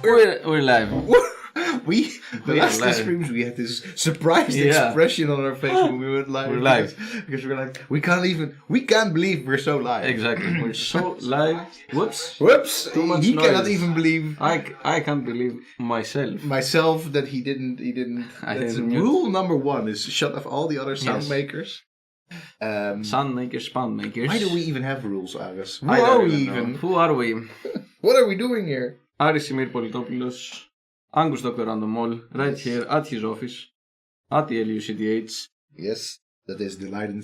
We're live. The last two streams we had this surprised expression on our face when we went live. We're live because we're like we can't believe we're so live. Exactly, we're so live. Whoops! Too much noise. Cannot even believe. I can't believe myself that he didn't. That's rule number one: is shut off all the other sound makers. Sound makers, sound makers. Why do we even have rules, Agus? Who are we even? Who are we? What are we doing here? Ymir Politopoulos, Angus Dr. Random All, right here at his office, at the LUCDH. Yes, that is the Leiden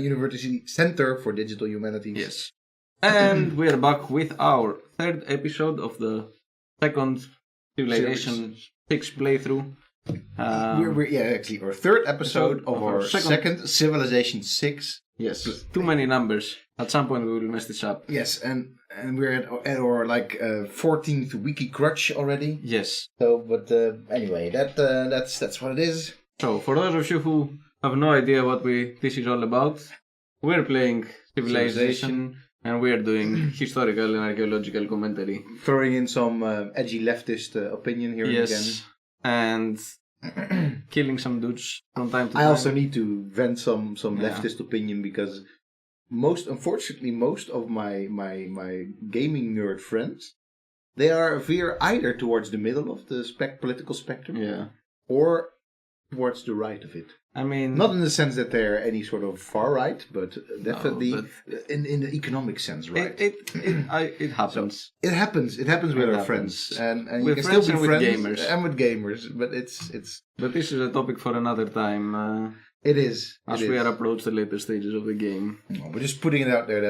University Center for Digital Humanities. Yes. And we're back with our third episode of the second Civilization 6 playthrough. Actually, our third episode of our second Civilization 6. Yes, too many numbers. At some point we will mess this up. Yes, and we're at our 14th wiki crutch already. Yes. So, but anyway, that's what it is. So, for those of you who have no idea what this is all about, we're playing Civilization. And we are doing historical and archaeological commentary. Throwing in some edgy leftist opinion here and again. And killing some dudes from time to time. I also need to vent some leftist opinion because most of my gaming nerd friends, they veer either towards the middle of the political spectrum or towards the right of it. I mean, not in the sense that they're any sort of far right, but definitely in the economic sense, right? It happens. So it happens. It happens with our friends, and you can still be friends and with gamers. But it's. But this is a topic for another time. It is. As we are approaching the later stages of the game. We're just putting it out there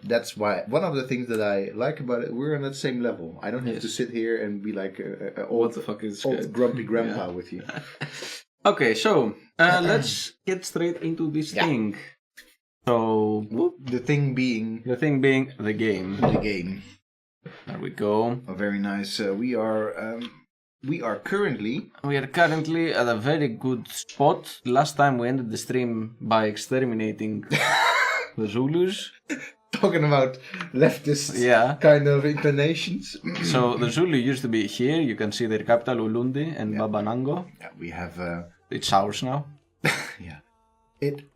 that's why one of the things that I like about it, we're on that same level. I don't have to sit here and be like what the fuck is old grumpy grandpa with you. Okay, so let's get straight into this thing. So the thing being the game. The game. There we go. Oh, very nice. We are currently at a very good spot. Last time we ended the stream by exterminating the Zulus. Talking about leftist kind of inclinations. So the Zulu used to be here. You can see their capital Ulundi and Babanango. Yeah, we have. It's ours now. Yeah.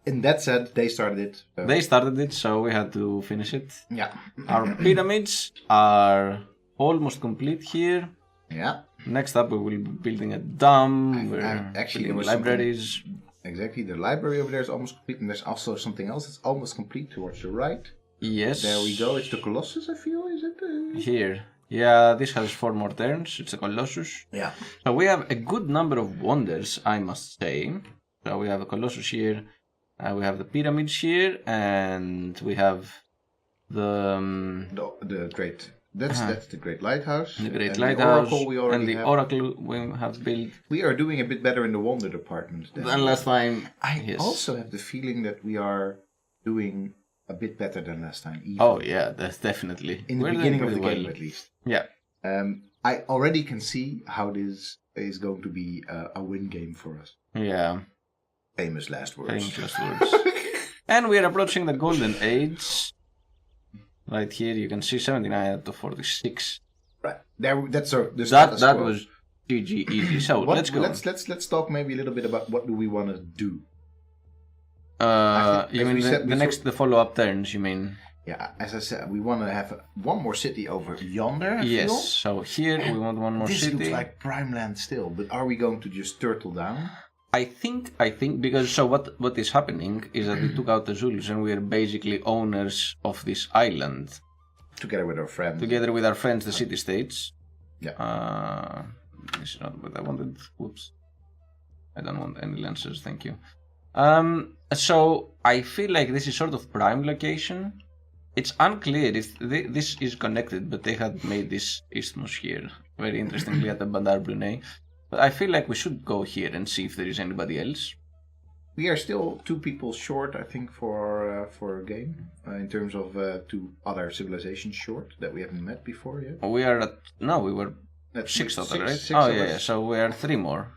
In that sense, they started it. They started it, so we had to finish it. Yeah. Our pyramids are almost complete here. Yeah. Next up, we will be building a dam. We're actually building libraries. Exactly. The library over there is almost complete, and there's also something else that's almost complete towards the right. Yes. There we go. It's the Colossus, I feel. Is it? Here. Yeah, this has 4 more turns. It's a Colossus. Yeah. So we have a good number of wonders, I must say. So we have a Colossus here. We have the pyramids here, and we have the great. That's the Great Lighthouse. The Great Lighthouse. The Oracle we have built. We are doing a bit better in the wonder department than last time. I also have the feeling that we are doing a bit better than last time. Even. Oh yeah, that's definitely. In the beginning of the game, at least. Yeah. I already can see how this is going to be a win game for us. Yeah. Famous last words. And we are approaching the golden age. Right here, you can see 79 out of 46. Right there. That's that was GG easy. So let's go. Let's talk maybe a little bit about what do we want to do. You mean the follow-up turns? You mean? Yeah, as I said, we want to have one more city over yonder. Yes. So here we want one more city. This looks like prime land still, but are we going to just turtle down? I think because what is happening is that we took out the Zulus and we are basically owners of this island. Together with our friends. The city-states. Yeah. This is not what I wanted. Whoops. I don't want any lancers, thank you. So I feel like this is sort of prime location. It's unclear if this is connected, but they had made this isthmus here, very interestingly, at the Bandar Brunei. But I feel like we should go here and see if there is anybody else. We are still 2 people short, I think, for a game, in terms of 2 other civilizations short that we haven't met before yet. We were at 6 total, right? So we are 3 more.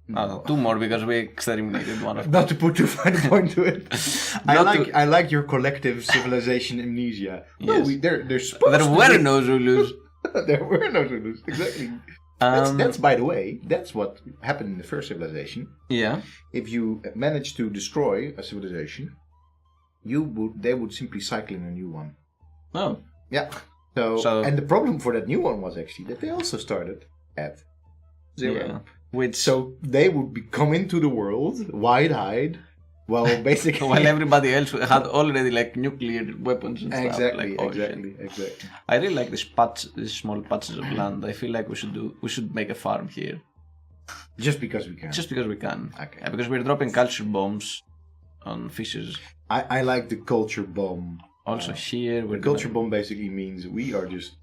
No. 2 more because we exterminated one of them. Not to put too fine a point to it. I like your collective civilization amnesia. Yes. No, there were no Zulus. There were no Zulus, exactly. That's by the way, that's what happened in the first civilization. Yeah. If you manage to destroy a civilization, they would simply cycle in a new one. Oh. Yeah. So and the problem for that new one was actually that they also started at 0. Yeah. So they would come into the world wide-eyed. Well, basically, while everybody else had already like nuclear weapons and stuff. Exactly. I really like these small patches of land. I feel like we should make a farm here. Just because we can. Okay. Yeah, because we're dropping culture bombs on fishes. I like the culture bomb. Also here, the culture bomb basically means we are just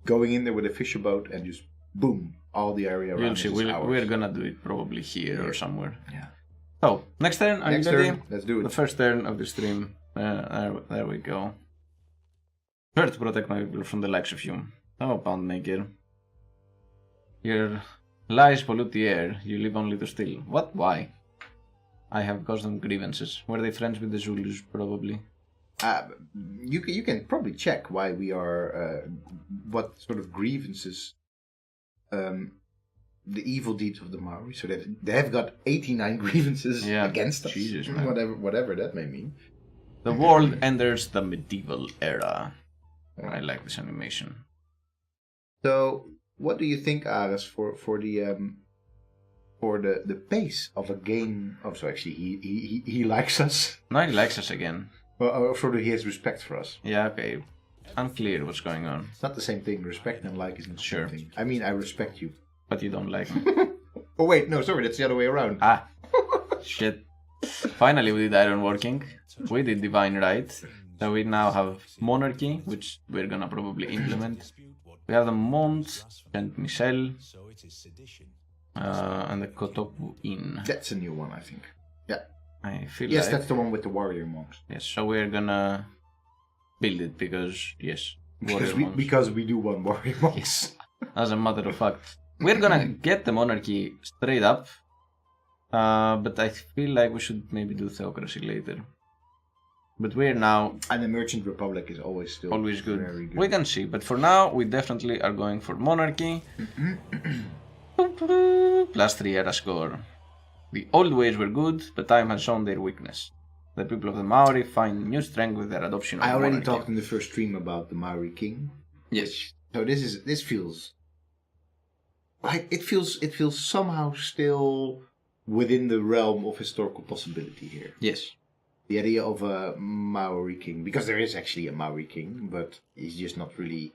going in there with a fisher boat and just boom, all the area around. You'll see, we're gonna do it probably here or somewhere. Yeah. So, next turn, are you ready? Let's do it. The first turn of the stream. There we go. Sure to protect my people from the likes of you. Oh, Poundmaker. Your lies pollute the air. You live only to steal. What? Why? I have caused them grievances. Were they friends with the Zulus? Probably. You can probably check why we are... what sort of grievances... the evil deeds of the Maori. So they have got 89 grievances against us. Jesus, whatever that may mean. The world enters the medieval era. I like this animation. So, what do you think, Ares, for the pace of a game? Oh, so actually, he likes us. No, he likes us again. Well, he has respect for us. Yeah, okay. Unclear what's going on. It's not the same thing. Respect and like isn't the same thing. I mean, I respect you. But you don't like me. Oh wait, no, sorry, that's the other way around. Shit. Finally we did iron working. We did divine right. So we now have monarchy, which we're gonna probably implement. We have the Mont, Saint Michel, and the Kotoku Inn. That's a new one, I think. Yeah. I feel yes, that's the one with the warrior monks. Yes, so we're gonna build it because, yes, because we do want warrior monks. Yes, as a matter of fact. We're gonna get the monarchy straight up, but I feel like we should maybe do theocracy later. But we're now... And the Merchant Republic is always good. Very good. We can see, but for now we definitely are going for monarchy. +3 era score. The old ways were good, but time has shown their weakness. The people of the Maori find new strength with their adoption of I already monarchy. talked in the first stream about the Maori king. Yes. So this feels... like it feels somehow still within the realm of historical possibility here. Yes. The idea of a Maori king, because there is actually a Maori king, but he's just not really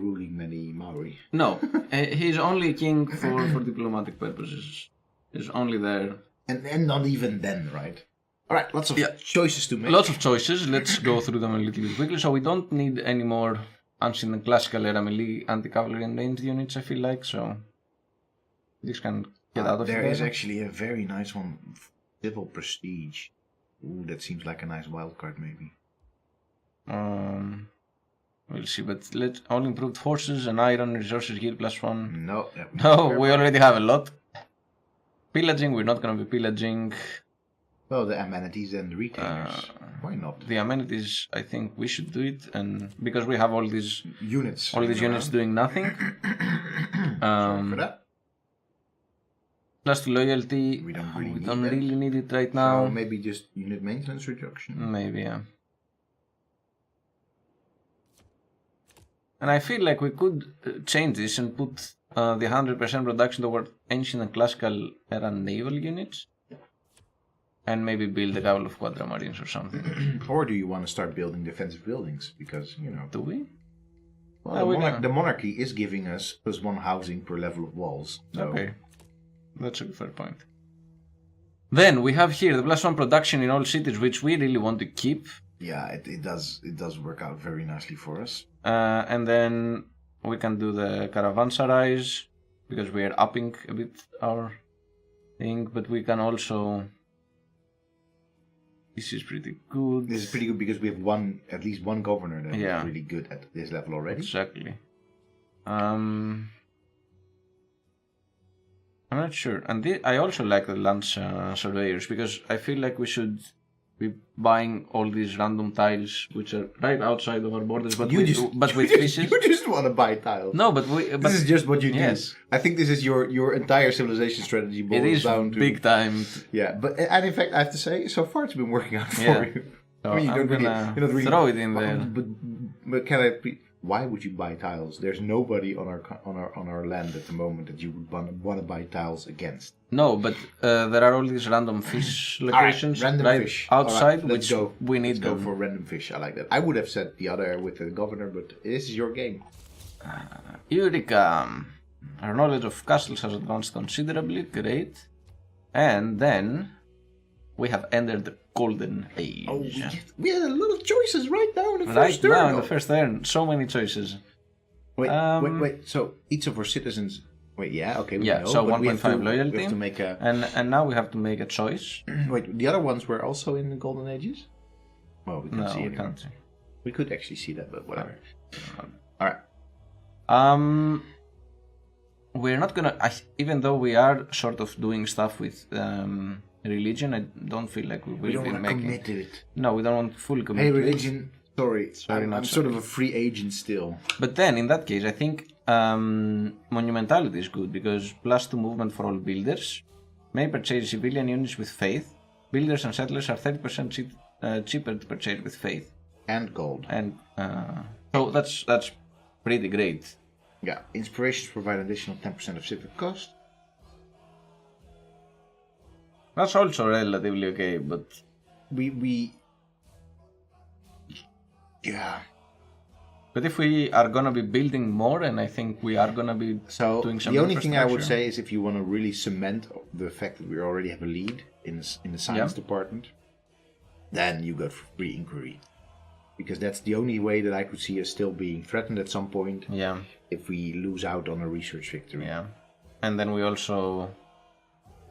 ruling many Maori. No, he's only king for diplomatic purposes. He's only there. And not even then, right? Alright, lots of choices to make. Lots of choices. Let's go through them a little bit quickly. So we don't need any more ancient and classical era melee anti-cavalry and ranged units, I feel like, so this can get out of there. There is actually a very nice one, Civil Prestige. Ooh, that seems like a nice wildcard, maybe. We'll see, but let's all improved forces and iron resources here +1. No, we already have a lot. Pillaging, we're not gonna be pillaging. Well, the amenities and the retailers. Why not? The amenities, I think we should do it, and because we have all these units, doing nothing. For that. Plus to loyalty, we don't really need it right now. So maybe just unit maintenance reduction. Maybe, yeah. And I feel like we could change this and put the 100% reduction toward ancient and classical era naval units. And maybe build a couple of quadramarines or something. Or do you want to start building defensive buildings? Because, Do we? Well, the monarchy is giving us +1 housing per level of walls. So. Okay. That's a fair point. Then we have here the +1 production in all cities, which we really want to keep. Yeah, it does work out very nicely for us. And then we can do the caravanserais, because we are upping a bit our thing, but we can also... This is pretty good. This is pretty good because we have at least one governor that is really good at this level already. Exactly. I'm not sure. And I also like the lance surveyors, because I feel like we should we buying all these random tiles which are right outside of our borders, but with fishes. You just want to buy tiles. No, but this is just what you do. Yes. I think this is your entire civilization strategy boils down to big time. Yeah, and in fact, I have to say, so far it's been working out for you. So I'm gonna throw it in there. But can I? Why would you buy tiles? There's nobody on our land at the moment that you would want to buy tiles against. No, but there are all these random fish locations fish outside, right, which we need. Let's go for random fish. I like that. I would have said the other with the governor, but this is your game. Eureka! Our knowledge of castles has advanced considerably. Great. And then we have entered the Golden Age. Oh, we had a lot of choices right now in the first turn. Right now in the first turn, so many choices. Wait. So each of our citizens. Wait, yeah, okay. We know, so 1.5 loyalty. We have to make a. And now we have to make a choice. Wait, the other ones were also in the Golden Ages. Well, we can't see it. Can't see. We could actually see that, but whatever. All right. We're not gonna. Even though we are sort of doing stuff with religion, I don't feel like we will be making. Commit to it. No, we don't want full commitment. Hey, religion. Sorry, I'm sort of a free agent still. But then, in that case, I think monumentality is good because +2 movement for all builders. May purchase civilian units with faith. Builders and settlers are 30% cheaper to purchase with faith. And gold. And so that's pretty great. Yeah, inspirations provide an additional 10% of civic cost. That's also relatively okay, but yeah. But if we are gonna be building more, and I think we are gonna be doing some. The only thing I would say is if you want to really cement the fact that we already have a lead in the science department, then you go for free inquiry, because that's the only way that I could see us still being threatened at some point. Yeah. If we lose out on a research victory. Yeah. And then we also.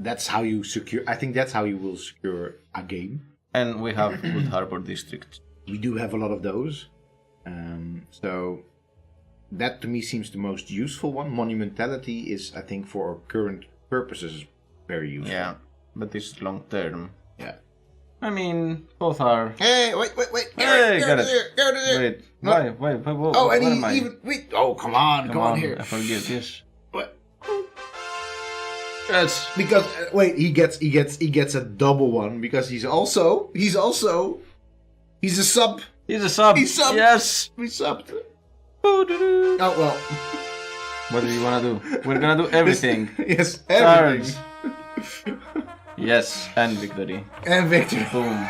That's how you secure. I think that's how you will secure a game. And we have good harbor district. We do have a lot of those. So that to me seems the most useful one. Monumentality is, I think, for our current purposes, very useful. Yeah, but this is long term. Yeah. I mean, both are. Hey, wait. Hey, got it. Wait. Wait. Oh, and he even. Wait. Oh, come on here. I forget. Yes. What? Yes. Because he gets a double one because he's a sub. He's a sub. He's subbed. Yes. We subbed. Oh well. What do you wanna do? We're gonna do everything. Yes, everything. Yes, and victory. Boom.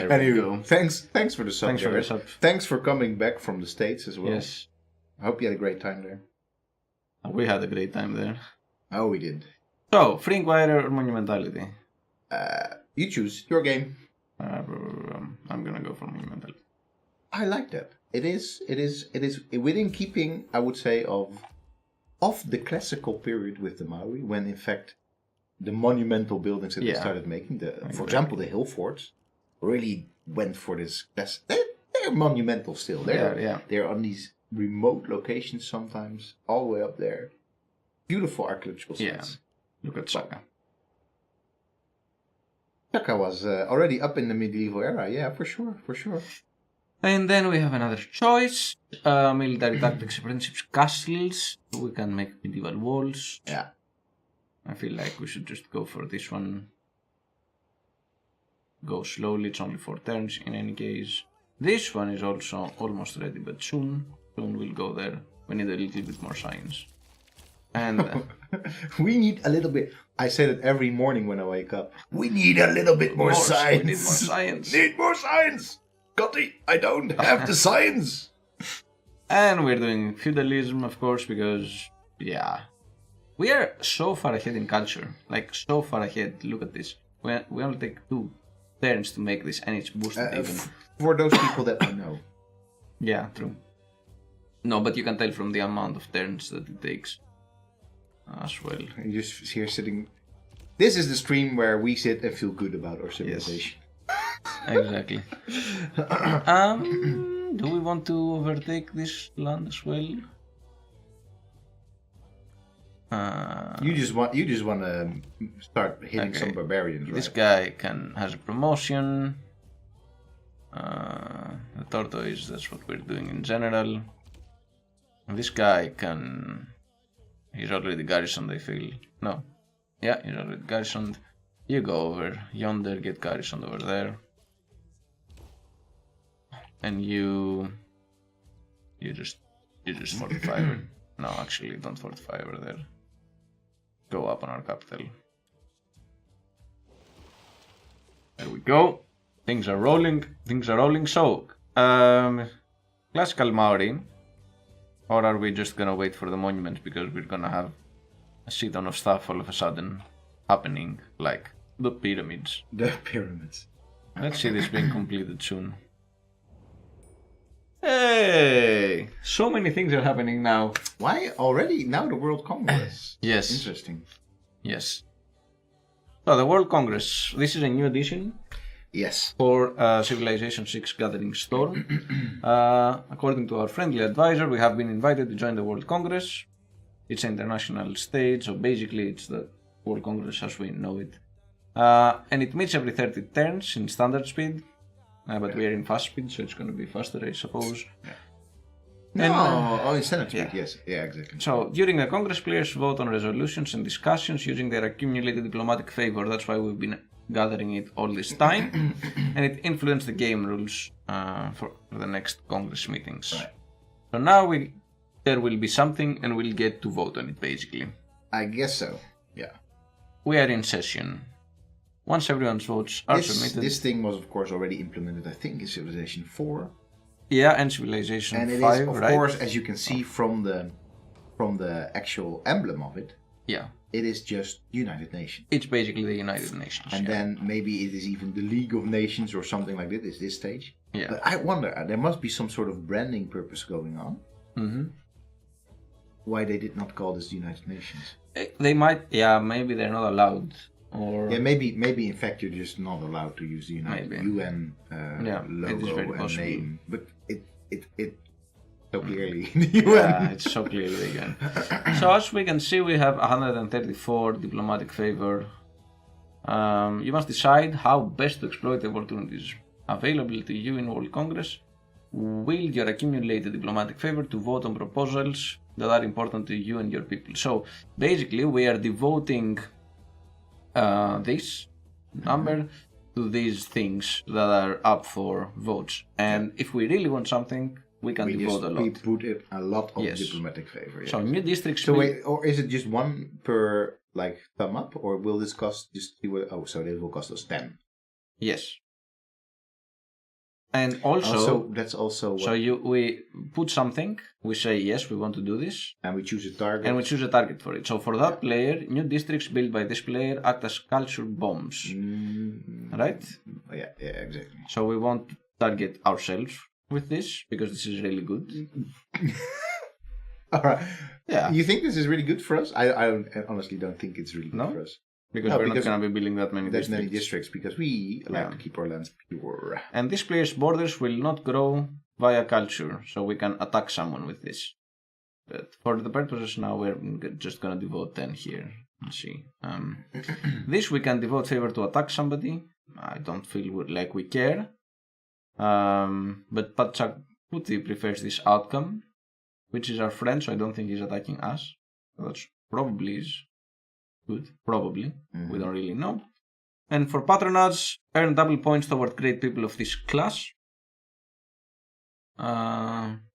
Anyway, thanks for the sub. Thanks for the sub. Thanks for coming back from the States as well. Yes. I hope you had a great time there. We had a great time there. Oh, we did. So, free inquirer or monumentality? You choose. Your game. I'm gonna go for monumentality. I like that. It is within keeping, I would say, of the classical period with the Maori, when in fact the monumental buildings that they started making, for example, the hill forts, really went for this. They're monumental still. They're on these remote locations sometimes, all the way up there. Beautiful archaeological sites. Yeah. Look at Saka. Saka was already up in the medieval era. Yeah, for sure. And then we have another choice. Military tactics, principles, castles. We can make medieval walls. Yeah. I feel like we should just go for this one. Go slowly, it's only 4 turns in any case. This one is also almost ready, but soon we'll go there. We need a little bit more science. And we need a little bit. I say that every morning when I wake up. We need a little bit more science. We need more science. Need more science. Gotti, I don't have the science. And we're doing feudalism, of course, because we are so far ahead in culture. Like so far ahead. Look at this. We only take 2 turns to make this, and it's boosted even. For those people that I know. Yeah, true. No, but you can tell from the amount of turns that it takes. As well. You're just here sitting. This is the stream where we sit and feel good about our civilization. Yes. Exactly. Do we want to overtake this land as well? You just want to start hitting some barbarians, right? This guy has a promotion. The tortoise, that's what we're doing in general. And this guy he's already garrisoned, I feel. No. Yeah, he's already garrisoned. You go over yonder, get garrisoned over there. And you just fortify her. No, actually, don't fortify over there. Go up on our capital. There we go. Things are rolling. So, classical Maori, or are we just gonna wait for the monument because we're gonna have a shit ton of stuff all of a sudden happening, like the pyramids? The pyramids. Let's see this being completed soon. Hey! So many things are happening now. Why already? Now the World Congress. Yes. Interesting. Yes. So the World Congress. This is a new edition. Yes. For Civilization 6 Gathering Storm. According to our friendly advisor, we have been invited to join the World Congress. It's an international stage, so basically it's the World Congress as we know it. And it meets every 30 turns in standard speed. But we are in fast speed, so it's going to be faster, I suppose. Yeah. In standard speed, yes. Yeah, exactly. So, during the Congress, players vote on resolutions and discussions using their accumulated diplomatic favor. That's why we've been gathering it all this time. And it influenced the game rules for the next Congress meetings. Right. So now there will be something and we'll get to vote on it, basically. I guess so, yeah. We are in session. Once everyone's votes are submitted... This thing was, of course, already implemented, I think, in Civilization 4. Yeah, and Civilization 5, and it is, of course, as you can see from the actual emblem of it, yeah, it is just United Nations. It's basically the United Nations. And then maybe it is even the League of Nations or something like that, is this stage. Yeah. But I wonder, there must be some sort of branding purpose going on. Mm-hmm. Why they did not call this the United Nations. They might, yeah, maybe they're not allowed. Or yeah, maybe in fact you're just not allowed to use the UN logo and name, but it so clearly the UN. Yeah, it's so clearly the UN. So as we can see, we have 134 diplomatic favor. You must decide how best to exploit the opportunities available to you in World Congress. Wield your accumulated diplomatic favor to vote on proposals that are important to you and your people. So basically, we are devoting this number to these things that are up for votes, and if we really want something, we can devote a lot. We put it a lot of diplomatic favor. So new districts. So wait, or is it just one per thumb up, or will this cost just? So this will cost us 10. Yes. And also, that's also. So we put something. We say yes, we want to do this, and we choose a target. And we choose a target for it. So for that player, new districts built by this player act as culture bombs, right? Yeah, exactly. So we want to target ourselves with this because this is really good. All right. Yeah. You think this is really good for us? I honestly don't think it's really good for us. Because we're not going to be building that many districts because we like to keep our lands pure. And this player's borders will not grow via culture, so we can attack someone with this. But for the purposes now, we're just going to devote 10 here. Let's see. This we can devote favor to attack somebody. I don't feel like we care. But Pachakuti prefers this outcome, which is our friend, so I don't think he's attacking us. That's probably is good. Probably. We don't really know. And for patronage, earn double points toward great people of this class.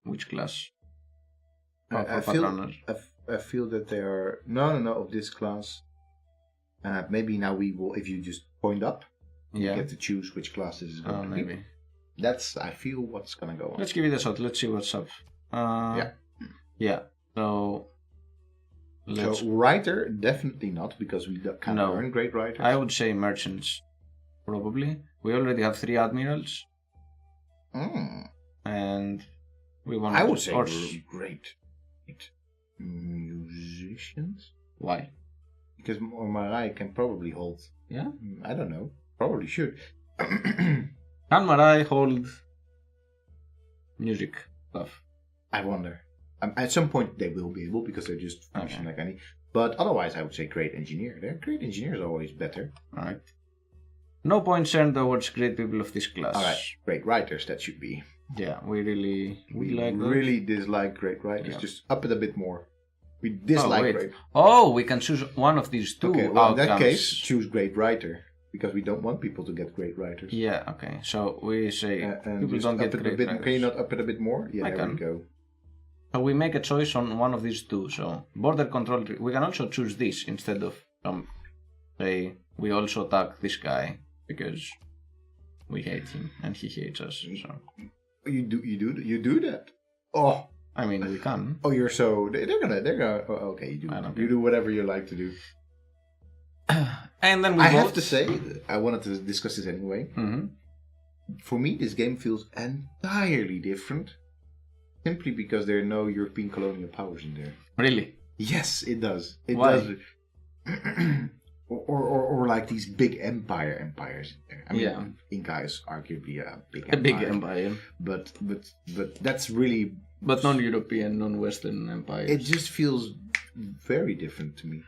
Which class? I feel that they are no of this class. Maybe now we will, if you just point up, you get to choose which class this is going to maybe. be. That's, I feel, what's going to go on. Let's give it a shot. Let's see what's up. Yeah. So writer, definitely not, because we can't earn great writers. I would say merchants, probably. We already have 3 admirals. And we want. I would say great musicians. Why? Because Marai can probably hold. Yeah? I don't know. Probably should. Can Marai hold music stuff? I wonder. At some point they will be able, because they're just function like any. But otherwise, I would say great engineer. Great engineer is always better. Alright. No points earned towards great people of this class. Alright, great writers, that should be. Yeah, we like that. really dislike great writers. Yeah. Just up it a bit more. We dislike great. Oh, we can choose one of these two okay, well, outcomes. In that case, choose great writer. Because we don't want people to get great writers. Yeah, okay. So we say people don't get great writers. Can you not up it a bit more? Yeah, there we go. So we make a choice on one of these two. So border control. We can also choose this instead of say we also attack this guy because we hate him and he hates us. So you do that. Oh, I mean we can. Oh, you're so they're gonna. Oh, okay, you do whatever you like to do. And then we have to say, I wanted to discuss this anyway. Mm-hmm. For me, this game feels entirely different. Simply because there are no European colonial powers in there. Really? Yes, it does. It Why? does. or like these big empires in there. I mean, Inca is arguably a big empire. But that's really. But non-European, non-Western empires. It just feels very different to me.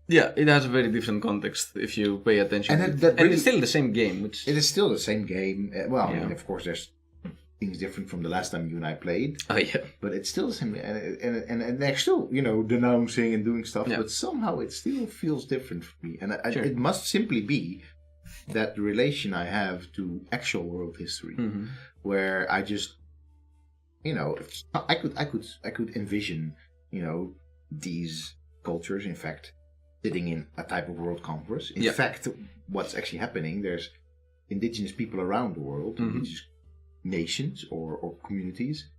Yeah, it has a very different context if you pay attention. And it's still the same game. It is still the same game. I mean, of course, there's things different from the last time you and I played. Oh, yeah. But it's still the same. And they're still, denouncing and doing stuff. Yeah. But somehow it still feels different for me. And it must simply be that the relation I have to actual world history, where I just, I could envision, these cultures, in fact, sitting in a type of world congress. In fact, what's actually happening, there's indigenous people around the world, indigenous nations or communities,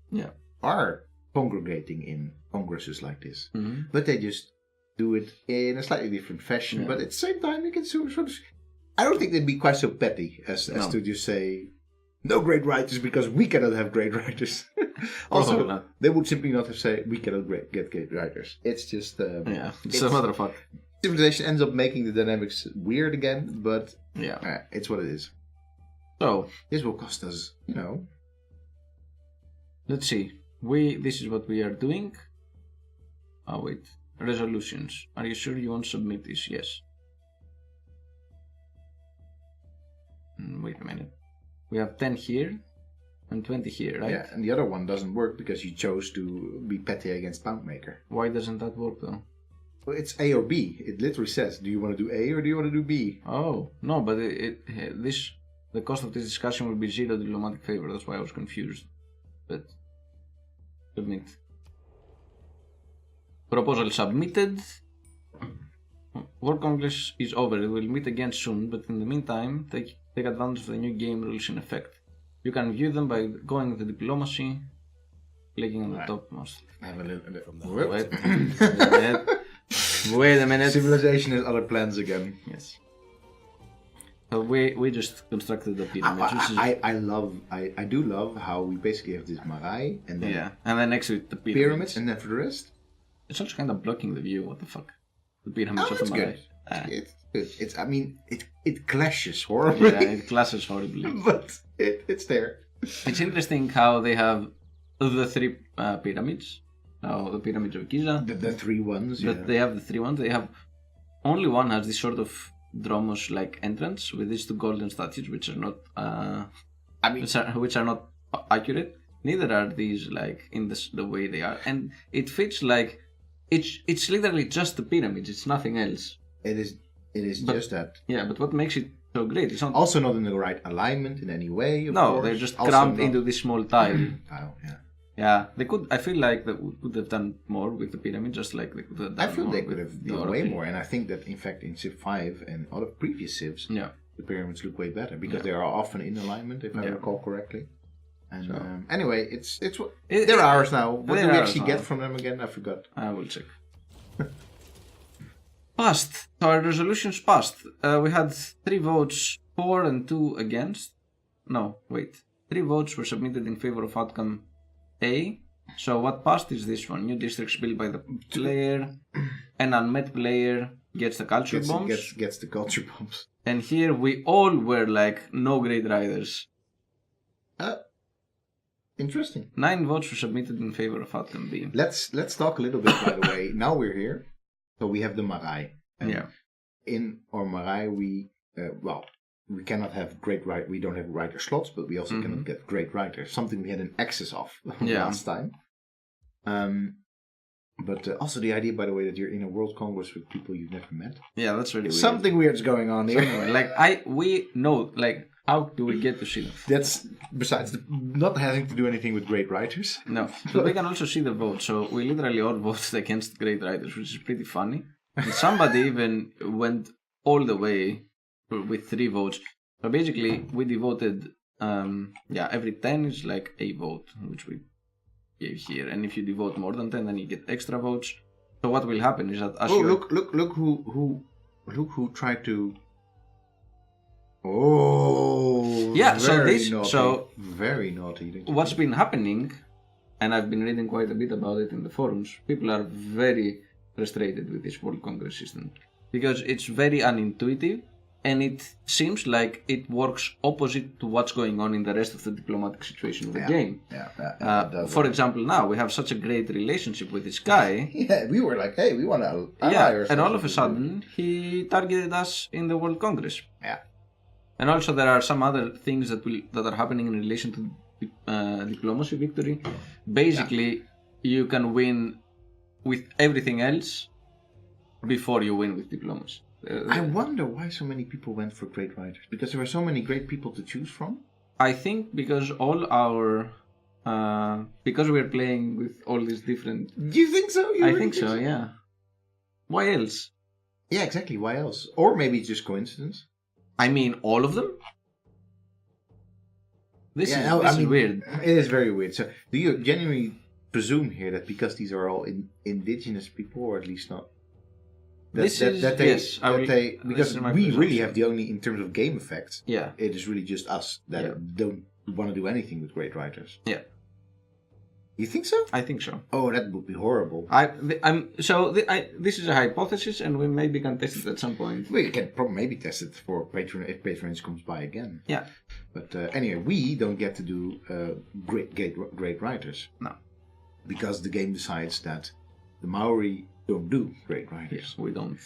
are congregating in congresses like this. But they just do it in a slightly different fashion. But at the same time, you can sort of... I don't think they'd be quite so petty as to just say, no great writers because we cannot have great writers. Also, they would simply not have said, we cannot get great writers. It's just... it's a matter of fact. Civilization ends up making the dynamics weird again, but it's what it is. So this will cost us, Let's see. This is what we are doing. Oh wait, resolutions. Are you sure you won't submit this? Yes. Wait a minute. We have 10 here and 20 here, right? Yeah, and the other one doesn't work because you chose to be petty against Poundmaker. Why doesn't that work though? Well, it's A or B. It literally says, do you want to do A or do you want to do B? Oh, no, but the cost of this discussion will be 0 diplomatic favor. That's why I was confused. But, submit. Proposal submitted. World Congress is over. It will meet again soon, but in the meantime, take advantage of the new game rules in effect. You can view them by going to diplomacy, clicking on the topmost. Have a little Wait a minute. Civilization has other plans again. Yes. So we just constructed the pyramid. I do love how we basically have this Marai and then and then next to it the pyramids, and then for the rest, it's also kind of blocking the view. What the fuck? The pyramids of the Marai. It's good. It clashes horribly. Yeah, it clashes horribly. But it's there. It's interesting how they have the 3 pyramids. Now the pyramids of Giza. The 3 ones. But they have the 3 ones. They have only one has this sort of Dromos-like entrance with these 2 golden statues, which are not. Which are not accurate. Neither are these like in the way they are, and it fits like it's literally just the pyramids. It's nothing else. It is just that. Yeah, but what makes it so great? It's not also not in the right alignment in any way. Of course. They're just crammed into this small tile. Tile, yeah. Yeah, they could. I feel like they could have done more with the pyramid, just like they could have done. I feel they could have done way more, and I think that in fact in Civ 5 and other previous Civs, the pyramids look way better because they are often in alignment, if I recall correctly. And anyway, they're ours now. What do we actually get from them again? I forgot. I will check. Passed. So our resolutions passed. We had 3 votes for and 2 against. No, wait. 3 votes were submitted in favor of outcome A. So what passed is this one. New districts built by the player. An unmet player gets the culture bombs. Gets the culture bombs. And here we all were like no great riders. Interesting. 9 votes were submitted in favor of outcome B. Let's talk a little bit, by the way. Now we're here. So we have the Marai. And Yeah. in our Marai, we cannot have we don't have writer slots, but we also cannot get great writers. Something we had an excess of last time. But also the idea, by the way, that you're in a World Congress with people you've never met. Yeah, that's really weird. Something weird's going on here. We know, how do we get to see them? That's besides not having to do anything with great writers. No, but we can also see the vote. So we literally all voted against great writers, which is pretty funny. And somebody even went all the way with 3 votes. So basically, we devoted, every 10 is like a vote, which we gave here. And if you devote more than 10, then you get extra votes. So what will happen is that look who tried to. Oh, yeah. Very naughty. What's been happening, and I've been reading quite a bit about it in the forums. People are very frustrated with this World Congress system because it's very unintuitive, and it seems like it works opposite to what's going on in the rest of the diplomatic situation of the game. For example, now we have such a great relationship with this guy. Yeah, we were like, hey, we want to. And all of a sudden he targeted us in the World Congress. Yeah. And also there are some other things that are happening in relation to diplomacy victory. Basically, you can win with everything else before you win with diplomacy. I wonder why so many people went for great writers. Because there were so many great people to choose from? I think because because we're playing with all these different... Do you think so? I think so, yeah. Why else? Yeah, exactly. Why else? Or maybe it's just coincidence. I mean, all of them? This is weird. It is very weird. So, do you genuinely presume here that because these are all indigenous people, or at least not? Because we really have the only, in terms of game effects, it is really just us that don't want to do anything with great writers. Yeah. You think so? I think so. Oh, that would be horrible. This is a hypothesis, and we maybe can test it at some point. We can probably maybe test it for Patreon if Patreon comes by again. Yeah. But anyway, we don't get to do great writers. No. Because the game decides that the Maori don't do great writers. Yes, we don't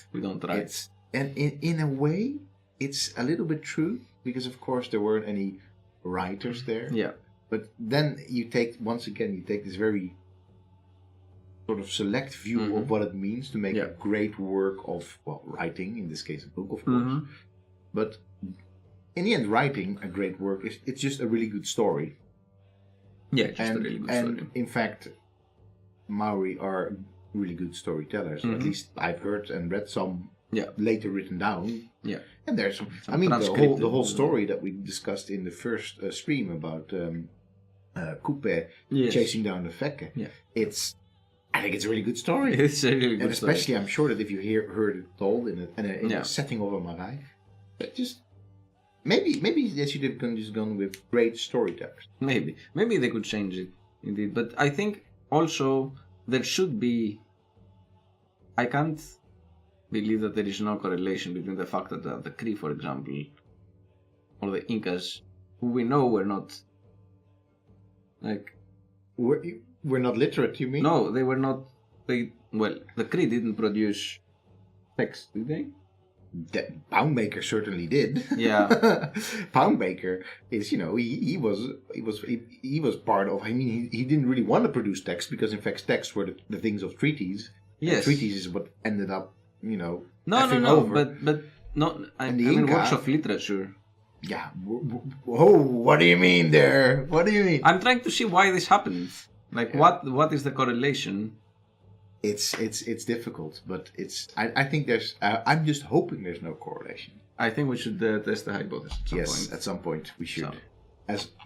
write. And in a way, it's a little bit true because of course there weren't any writers there. Yeah. But then you take this very sort of select view of what it means to make a great work of, writing, in this case a book, of course. But in the end, writing a great work, it's just a really good story. Yeah, just a really good story. And in fact, Maori are really good storytellers. Or at least I've heard and read some later written down. Yeah. And there's some the whole story that we discussed in the first stream about Coupe chasing down the Fekke. Yeah. I think it's a really good story. It's a really good and especially story. I'm sure that if you heard it told in a setting of a Marai, that just maybe they should have just gone with great storytellers. Maybe they could change it indeed. But I think also there should be. I can't believe that there is no correlation between the fact that the Cree, for example, or the Incas, who we know were not we're not literate, you mean? No, they were not. The Cree didn't produce text, did they? Poundbaker certainly did. Yeah. Poundbaker is, he was part of. I mean, he didn't really want to produce text because, in fact, texts were the things of treaties. Yes. And treaties is what ended up, No, over. but no. I mean, works of literature. Yeah. Oh, what do you mean there? What do you mean? I'm trying to see why this happened. What is the correlation? It's difficult, but I think there's. I'm just hoping there's no correlation. I think we should test the hypothesis. At some point we should.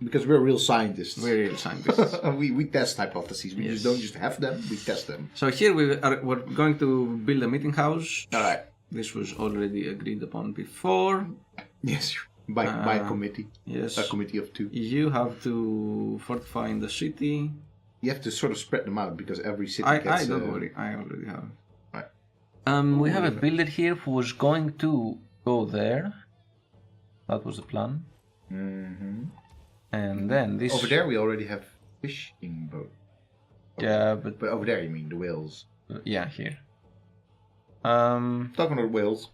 Because we're real scientists. We're real scientists. we test hypotheses. We just don't just have them. We test them. So here we're going to build a meeting house. All right. This was already agreed upon before. Yes. By a committee. Yes. A committee of 2. You have to fortify in the city. You have to sort of spread them out because every city gets... don't worry. I already have. Right. We have a builder here who was going to go there. That was the plan. Mm-hmm. And then this... Over there we already have fishing boat. Yeah, but... But over there you mean the whales. Yeah, here. Talking about Wales,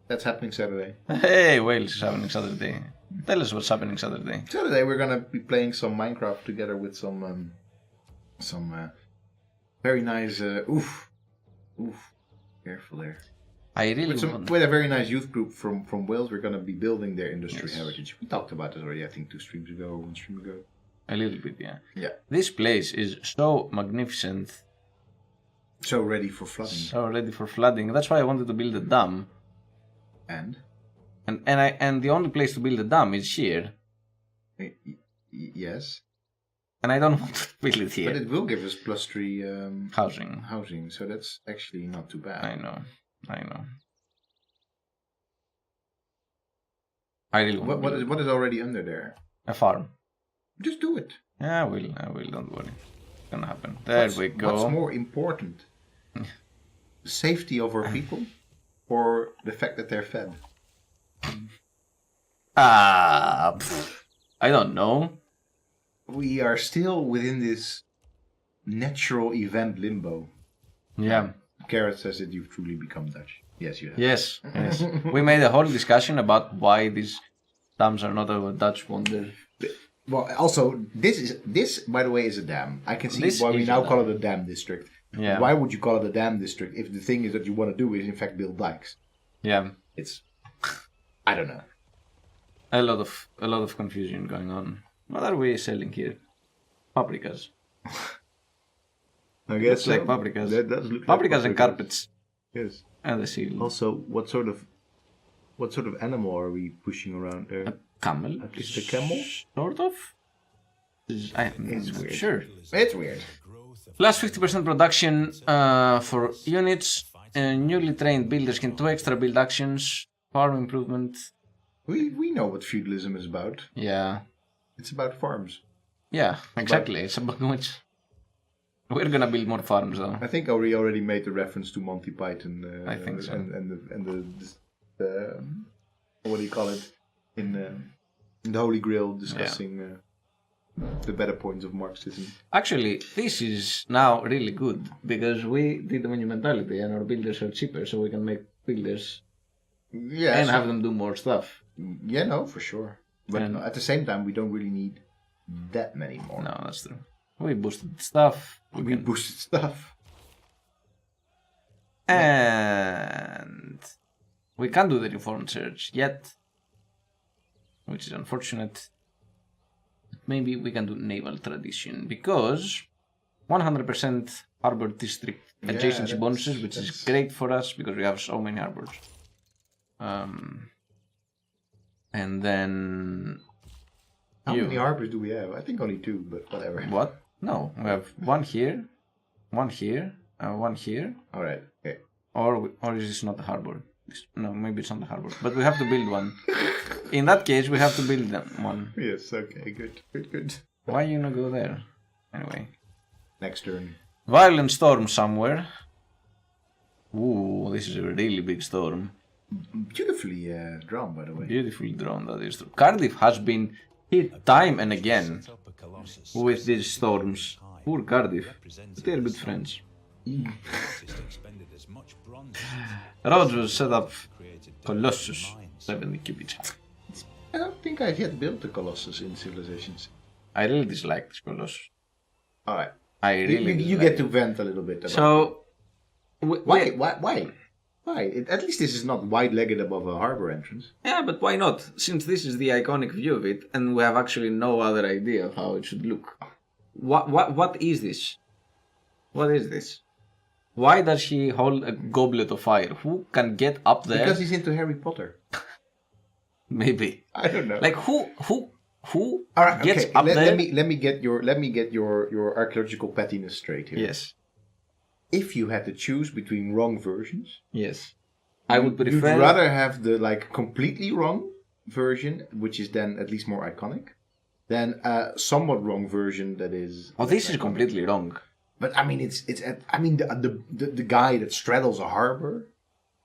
that's happening Saturday. Hey, Wales is happening Saturday. Tell us what's happening Saturday. Saturday we're gonna be playing some Minecraft together with some very nice. Oof, careful there. I really want... With a very nice youth group from Wales, we're gonna be building their industry Yes. heritage. We talked about this already, I think, 2 streams ago or 1 stream ago. A little bit, yeah. Yeah. This place is so magnificent. So ready for flooding. So ready for flooding. That's why I wanted to build a dam. And the only place to build a dam is here. Yes. And I don't want to build it here. But it will give us +3 housing. So that's actually not too bad. I know. I really want What is already under there? a farm. Just do it. Yeah, I will. Don't worry. It's gonna happen. There we go. What's more important? The safety of our people or the fact that they're fed? I don't know. We are still within this natural event limbo. Yeah. Garrett says that you've truly become Dutch. Yes, you have. Yes. We made a whole discussion about why these dams are not a Dutch wonder. Well, also, this, by the way, is a dam. I can see This why we is now a call it a dam district. Yeah. Why would you call it a dam district if the thing is that you want to do is, in fact, build dikes? Yeah. It's... I don't know. A lot of confusion going on. What are we selling here? Paprikas. I guess Looks like paprikas. That does look Paprikas like and carpets. Yes. And the seal. Also, what sort of animal are we pushing around there? A camel. Is it a camel? Sort of. It's weird. Sure. It's weird. Plus 50% production for units. Newly trained builders can 2 extra build actions. Farm improvement. We know what feudalism is about. Yeah. It's about farms. Yeah, exactly. It's about which... We're gonna build more farms though. I think we already made the reference to Monty Python. I think so. And the what do you call it? In the Holy Grail discussing the better points of Marxism. Actually, this is now really good because we did the monumentality and our builders are cheaper, so we can make builders and have them do more stuff. Yeah, no, for sure. But at the same time, we don't really need that many more. No, that's true. We boosted stuff. We boosted stuff. And we can't do the reformed search yet, which is unfortunate. Maybe we can do naval tradition because 100% harbor district adjacency bonuses, which is great for us because we have so many harbors. And then... How many harbors do we have? I think only 2, but whatever. What? No, we have one here, one here, and one here. Alright, okay. Or is this not a harbor? No, maybe it's not a harbor. But we have to build one. In that case, we have to build one. Yes, okay, good. Why you not go there? Anyway. Next turn. Violent storm somewhere. Ooh, this is a really big storm. Beautifully drawn, by the way. Beautifully drawn, that is true. Cardiff has been hit time and again with these storms. Poor Cardiff. But they're good friends. Rhodes was set up Colossus 70 cubits. I don't think I've yet built the Colossus in Civilizations. I really dislike this Colossus. Alright. I really you get to vent a little bit about so Why? At least this is not wide-legged above a harbor entrance. Yeah, but why not? Since this is the iconic view of it, and we have actually no other idea of how it should look. What is this? What is this? Why does he hold a goblet of fire? Who can get up there? Because he's into Harry Potter. Maybe. I don't know. Like who All right, gets okay. up there? Let me get your archaeological pettiness straight here. Yes. If you had to choose between wrong versions, yes, I would prefer. You'd rather have the completely wrong version, which is then at least more iconic, than a somewhat wrong version that is. Oh, this is completely wrong. But I mean, the guy that straddles a harbor,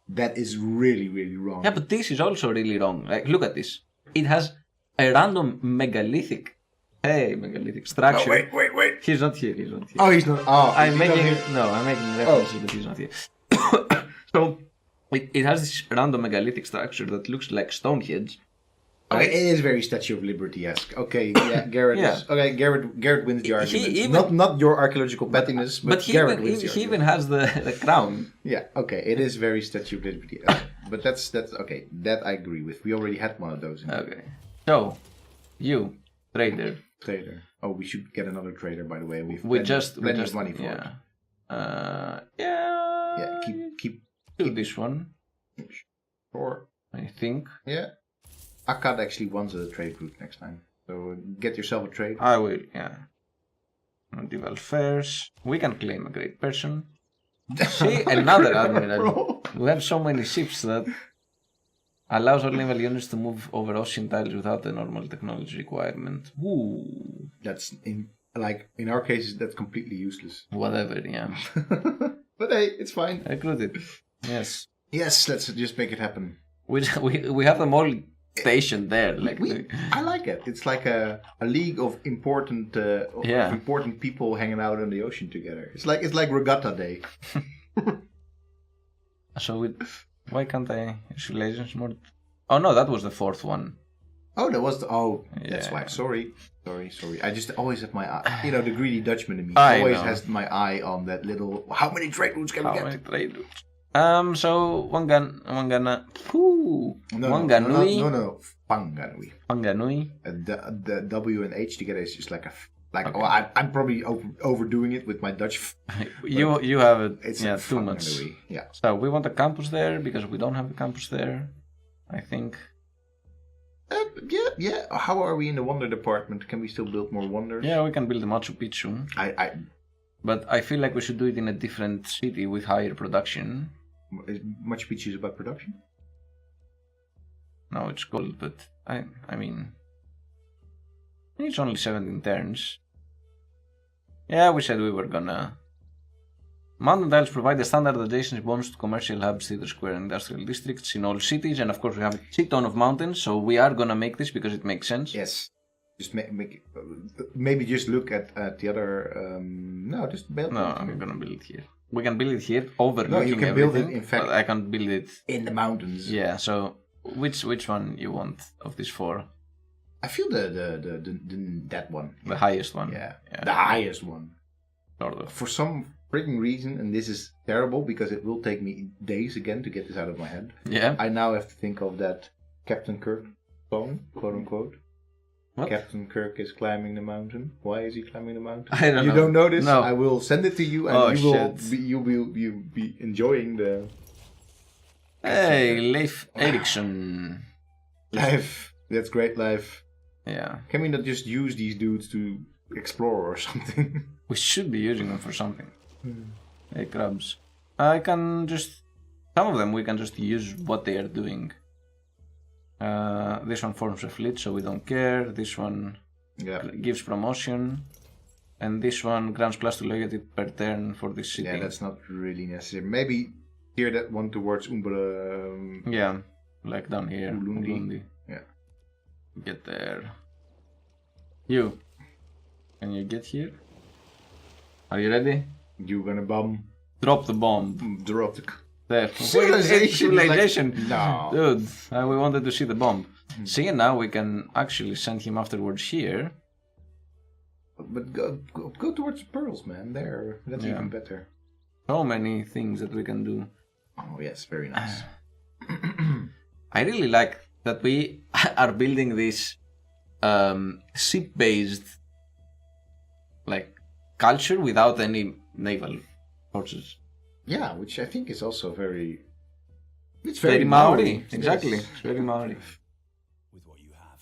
that is really, really wrong. Yeah, but this is also really wrong. Like, look at this. It has a random megalithic structure. Oh, wait. He's not here. Oh, he's not. Oh, I'm making references, but he's not here. So It has this random megalithic structure that looks like Stonehenge. Okay, it is very Statue of Liberty-esque. Okay, yeah, Garrett is... Okay, Garrett wins the argument. Not your archaeological pettiness, but Garrett wins the argument. He even has the crown. Yeah, okay, it is very Statue of Liberty-esque. But that's... Okay, that I agree with. We already had one of those. Okay. So, you, trader. Trader. Oh, we should get another trader, by the way. We just money for it. Yeah, keep this one. Sure. I think. Yeah. Akkad actually wants a trade route next time. So get yourself a trade. I will, yeah. Medieval fairs. We can claim a great person. See, another admiral. We have so many ships that allows all naval units to move over ocean tiles without the normal technology requirement. Ooh. That's in our cases that's completely useless. Whatever, yeah. But hey, it's fine. Recruited. Yes. Yes, let's just make it happen. We have them all stationed there. I like it. It's like a league of important important people hanging out on the ocean together. It's like regatta day. So why can't I issue legends more? Oh no, that was the fourth one. Oh, that was that's why. Sorry. I just always have my eye. You know, the greedy Dutchman in me always has my eye on that little. How many trade routes can we get? How many trade routes? So Wanganui. No. Panganui. Panganui. The W and H together is just like I'm probably overdoing it with my Dutch. You have it. It's too much. Yeah. So we want a campus there because we don't have a campus there. I think. Yeah. How are we in the wonder department? Can we still build more wonders? Yeah, we can build a Machu Picchu. But I feel like we should do it in a different city with higher production. Machu Picchu is about production? No, it's gold, but I mean... It's only 17 turns. Yeah, we said we were gonna... Mountain tiles provide a standardization bonus to commercial hubs, theater square, and industrial districts in all cities, and of course we have a shit ton of mountains, so we are gonna make this because it makes sense. Yes. Just make maybe just look at the other. No, just build. No, I'm gonna build it here. We can build it here, overlooking everything. No, you can build it. In fact, but I can build it in the mountains. Yeah. So which one you want of these four? I feel that one. The highest one. Yeah. The highest one. Sort of. For some freaking reason, and this is terrible because it will take me days again to get this out of my head. Yeah. I now have to think of that Captain Kirk song, quote unquote. What? Captain Kirk is climbing the mountain. Why is he climbing the mountain? I don't know. You don't know this? No. I will send it to you, and you will be enjoying the. Hey, Leif Erikson. Leif, that's great, Leif. Yeah. Can we not just use these dudes to explore or something? We should be using them for something. Hey, crabs. I can just. Some of them we can just use what they are doing. This one forms a fleet, so we don't care. This one gives promotion. And this one grants +2 loyalty per turn for this city. Yeah, that's not really necessary. Maybe steer that one towards Umbra. Yeah, like down here. Ulundi. Yeah. Get there. You. Can you get here? Are you ready? You gonna bomb? Drop the bomb. Drop the... There. Civilization. No. Dude, we wanted to see the bomb. See, now we can actually send him afterwards here. But go towards the pearls, man. There. That's even better. So many things that we can do. Oh, yes. Very nice. I really like that we are building this ship-based culture without any naval forces. Yeah, which I think is also very... It's very Maori. Exactly. Yes. It's very Maori. With what you have.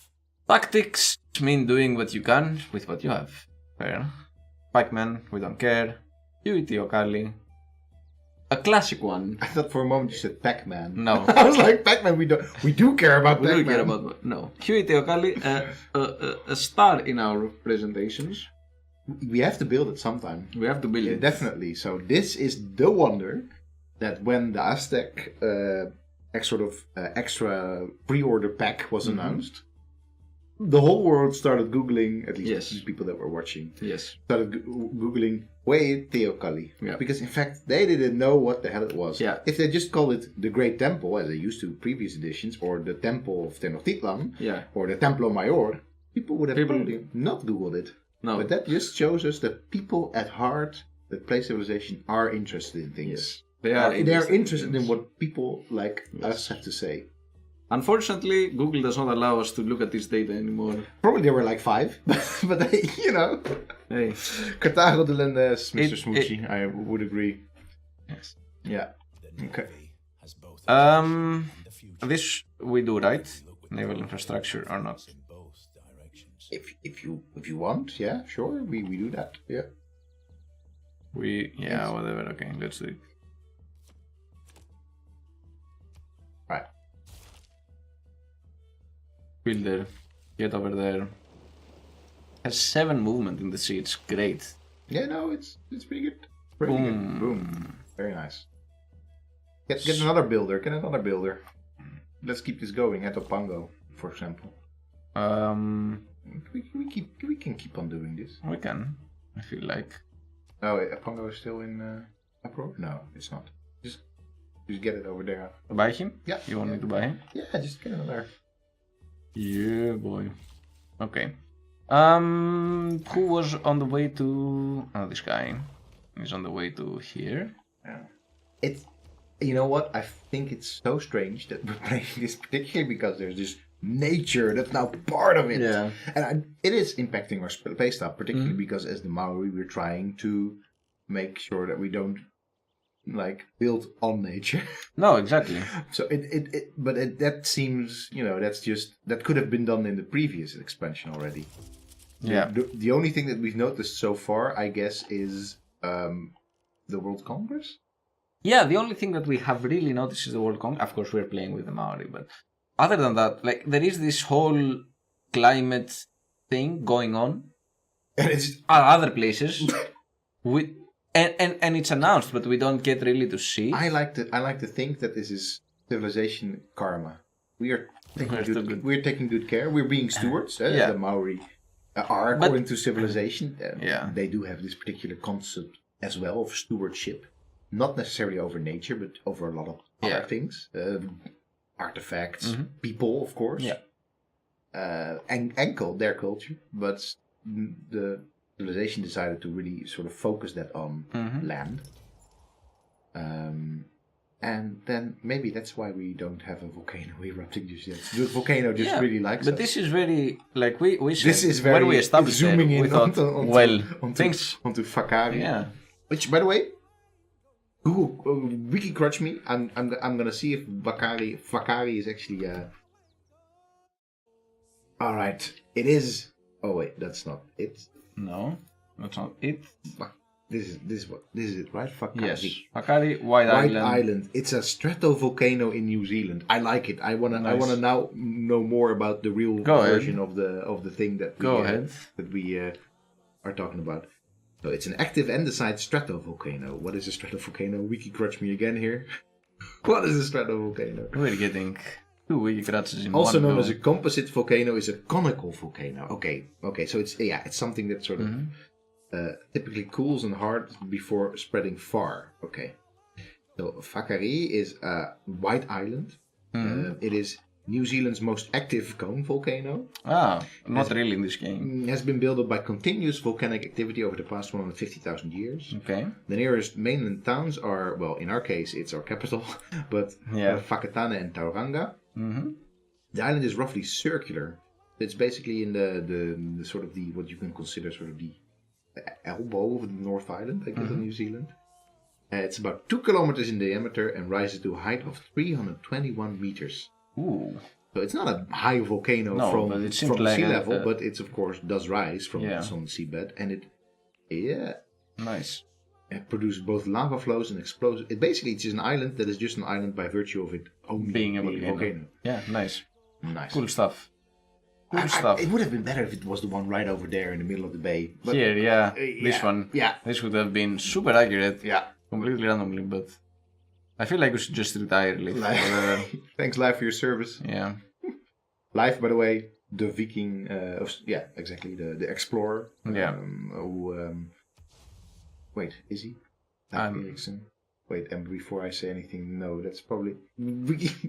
Tactics mean doing what you can with what you have. Fair. Pikemen, we don't care. Uiti Okali. A classic one. I thought for a moment you said Pac-Man. No. I was like, Pac-Man, we do care about Pac-Man. We do care about... No. Uiti Okali, a star in our presentations. We have to build it sometime. We have to build it. Definitely. So this is the wonder that when the Aztec extra pre-order pack was announced, the whole world started Googling, at least Yes. the people that were watching, Yes. started Googling Way Teocalli. Yeah. Because in fact, they didn't know what the hell it was. Yeah. If they just called it the Great Temple, as they used to in previous editions, or the Temple of Tenochtitlan, Yeah. or the Templo Mayor, people would have probably not Googled it. No. But that just shows us that people at heart that play Civilization are interested in things. Yes. They are interested in what people like us have to say. Unfortunately, Google does not allow us to look at this data anymore. Probably there were like 5, but they, Hey. Carthago de Lendes, Mr. Smoochie, I would agree. Yes. Yeah. Okay. This we do, right? Naval infrastructure or not? If you want, yeah, sure, we do that. Yeah. Whatever. Okay, let's do it. Right. Build there. Get over there. Has 7 movement in the sea. It's great. Yeah, no, it's pretty good. Pretty good. Boom. Very nice. Get another builder. Get another builder. Let's keep this going. Head of Pango, for example. We can keep on doing this. We can. I feel like. Oh, wait, Pango is still in uproar? No, it's not. Just get it over there. Buy him? Yeah. You want me to buy him? Yeah, just get another. Yeah, boy. Okay. Who was on the way to? Oh, this guy. He's on the way to here. Yeah. It's. You know what? I think it's so strange that we're playing this, particularly because there's this nature that's now part of it. Yeah. And it is impacting our playstyle, particularly because as the Maori, we're trying to make sure that we don't build on nature. No, exactly. So that seems, that could have been done in the previous expansion already. Yeah. The only thing that we've noticed so far, I guess, is the World Congress. Yeah, the only thing that we have really noticed is the World Congress. Of course, we're playing with the Maori, but other than that, there is this whole climate thing going on. And it's Other places. And it's announced, but we don't get really to see. I like to think that this is civilization karma. We're taking good care. We're being stewards. The Maori are according to civilization. They do have this particular concept as well of stewardship, not necessarily over nature, but over a lot of other things, artifacts, people, of course. Yeah. And their culture, but the civilization decided to really sort of focus that on land. And then maybe that's why we don't have a volcano erupting just yet. The volcano just really likes but us. this is very, we said, This is very when we established zooming in we thought, onto Fakari. Yeah. Which, by the way, wiki crutch me. I'm gonna see if Fakari is actually. All right, it is. Oh wait, that's not it. No, that's not it. This is it, right? Fakari. Yes, Fakari, White Island. It's a stratovolcano in New Zealand. I like it. I wanna now know more about the real version of the thing that we are talking about. So it's an active andesite stratovolcano. What is a stratovolcano? Wiki crutch me again here. What is a stratovolcano? We're getting 2 wiki crutches in also one known go. as a composite volcano is a conical volcano. Okay. So it's something that sort of typically cools and hard before spreading far. Okay. So Fakari is a white island. It is New Zealand's most active cone volcano. Not really in this game. Has been built up by continuous volcanic activity over the past 150,000 years. Okay. The nearest mainland towns are, well, in our case, it's our capital, but Whakatane and Tauranga. The island is roughly circular. It's basically in the sort of what you can consider sort of the elbow of the North Island, I guess, of New Zealand. It's about 2 kilometers in diameter and rises to a height of 321 meters. Ooh. So it's not a high volcano from sea level, but it's of course does rise from the seabed, and it nice. It produces both lava flows and explosions. It's just an island that is just an island by virtue of it only being a volcano. Yeah, nice. Cool stuff. It would have been better if it was the one right over there in the middle of the bay. But here, this one. Yeah. This would have been super accurate. Yeah. Completely randomly, but I feel like we should just retire. Thanks, Life, for your service. Yeah. Life, by the way, the Viking, exactly, the explorer. Yeah. Wait, is he? Ericsson. Wait, and before I say anything, no, that's probably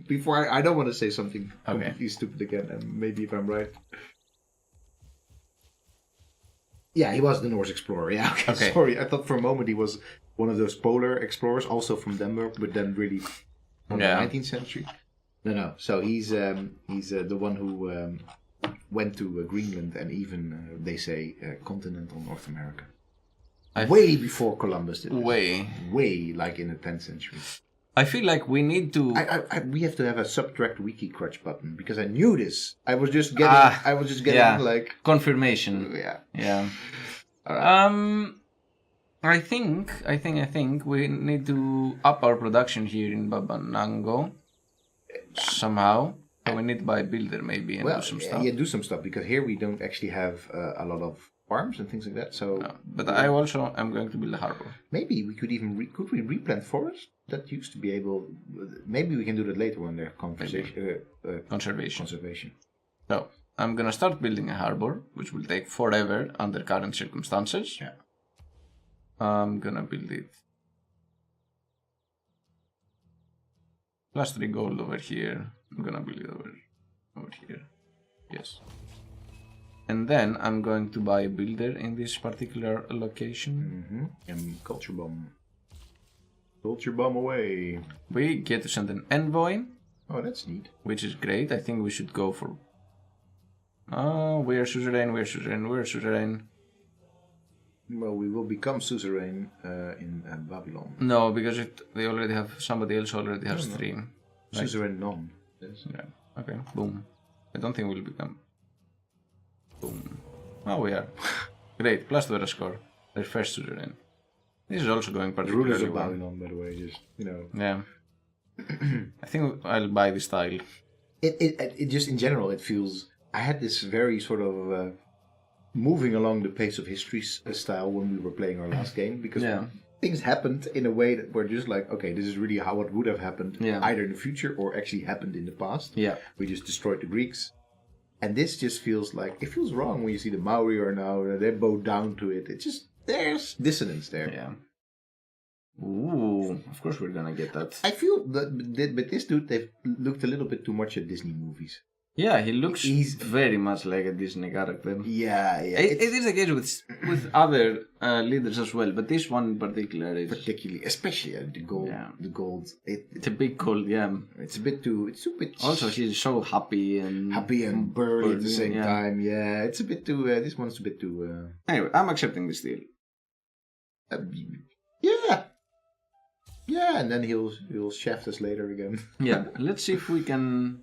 before I don't want to say something completely stupid again, and maybe if I'm right. Yeah, he was the Norse explorer. Yeah, okay. Sorry, I thought for a moment he was one of those polar explorers, also from Denmark, but then really from the 19th century. No. So he's the one who went to Greenland and even they say continental North America. Way before Columbus did this. Way like in the 10th century. I feel like we need to. We have to have a subtract wiki crutch button because I knew this. I was just getting like confirmation. Yeah. I think we need to up our production here in Babanango somehow. So we need to buy a builder maybe and do some stuff. Yeah, do some stuff because here we don't actually have a lot of farms and things like that. So, but I also am going to build a harbor. Maybe we could even could we replant forests? That used to be able. Maybe we can do that later when there's conservation. So I'm gonna start building a harbor, which will take forever under current circumstances. Yeah. I'm gonna build it. +3 gold over here. I'm gonna build it over here. Yes. And then I'm going to buy a builder in this particular location. Mm-hmm. And culture bomb. Culture bomb away. We get to send an envoy. Oh, that's neat. Which is great. I think we should go for... we are suzerain. Well, we will become suzerain in Babylon. No, because they already have... Somebody else already has 3. Suzerain none. Yes. Yeah. Okay, boom. I don't think we'll become... Boom. Oh, we are. Great, +2 score. Their first suzerain. This is also going particularly well. Rulers of Babylon, by the way, just, Yeah. I think I'll buy this tile. It just, in general, it feels... I had this very sort of moving along the pace of history style when we were playing our last game, because things happened in a way that were just like, okay, this is really how it would have happened, either in the future or actually happened in the past. Yeah. We just destroyed the Greeks. And this just feels like, it feels wrong when you see the Maori are now, they bow down to it. It just, there's dissonance there. Yeah. Ooh, of course we're gonna get that. I feel that, but this dude, they've looked a little bit too much at Disney movies. Yeah, he's very much like a Disney character. Yeah. It is the case with other leaders as well, but this one in particular is... Particularly, especially the gold. Yeah. The gold. It's a big gold, yeah. It's a bit too... Also, she's so happy and burly at the same time. Yeah, it's a bit too... this one's a bit too... Anyway, I'm accepting this deal. Yeah. Yeah, and then he'll shaft us later again. Yeah, let's see if we can...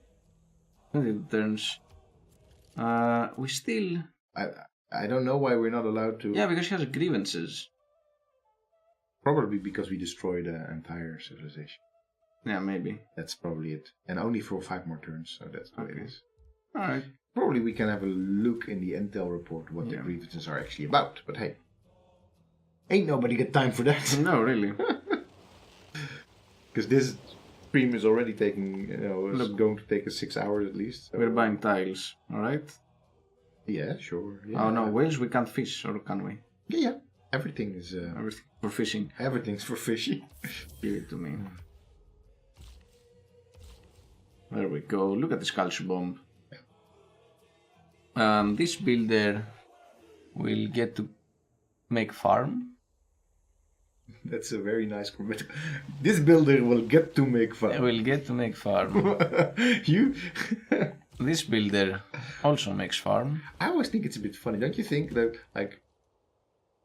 It turns. We still. I don't know why we're not allowed to. Yeah, because she has grievances. Probably because we destroyed the entire civilization. Yeah, maybe. That's probably it. And only for 5 more turns, so that's what it is. Alright. Probably we can have a look in the intel report what the grievances are actually about. But hey, ain't nobody got time for that. No, really. Because this stream is already taking, it's going to take us 6 hours at least. So. We're buying tiles, alright? Yeah, sure. Yeah. Oh no, whales we can't fish, or can we? Yeah. Everything is... Everything for fishing. Everything's for fishing. Give it to me. There we go. Look at this culture bomb. This builder will get to make farm. That's a very nice comment. This builder will get to make farm. Will get to make farm. You? This builder also makes farm. I always think it's a bit funny, don't you think? That like